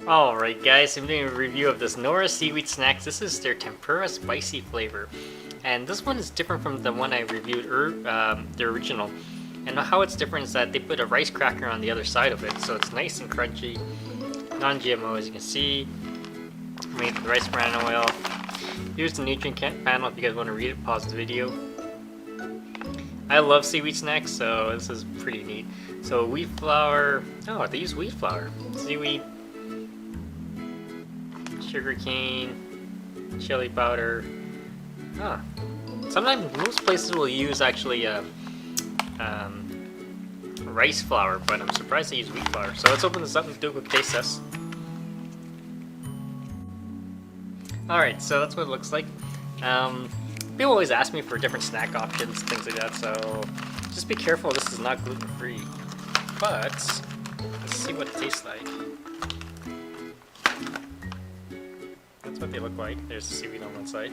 Alright guys, I'm doing a review of this NORA Seaweed Snacks. This is their Tempura Spicy Flavor. And this one is different from the one I reviewed, the original. And how it's different is that they put a rice cracker on the other side of it, so it's nice and crunchy. Non-GMO, as you can see. Made with rice bran oil. Here's the nutrient panel if you guys want to read it, pause the video. I love seaweed snacks, so this is pretty neat. So wheat flour, oh, they use wheat flour. Seaweed, sugar cane, chili powder. Huh. Sometimes most places will use actually rice flour, but I'm surprised they use wheat flour. So let's open this up and do a quick taste test. Alright, so that's what it looks like. People always ask me for different snack options, things like that, so just be careful, this is not gluten-free. But, let's see what it tastes like. That's what they look like. There's the seaweed on one side.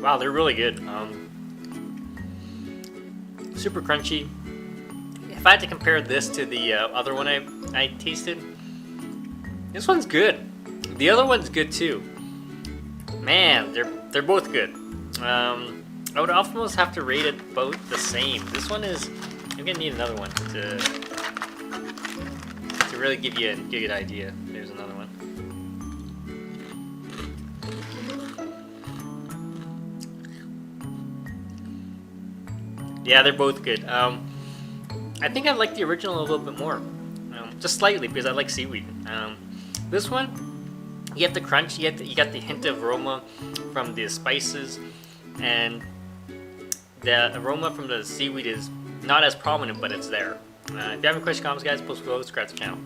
Wow, they're really good. Super crunchy. If I had to compare this to the other one I tasted, this one's good. The other one's good too. Man, they're both good. I would almost have to rate it both the same. This one is, I'm gonna need another one to really give you a good idea. There's another one. Yeah, they're both good. I think I like the original a little bit more, just slightly, because I like seaweed. This one, you have the crunch, you got the hint of aroma from the spices, and the aroma from the seaweed is not as prominent, but it's there. If you have any questions, comments, guys, post below, subscribe to the channel.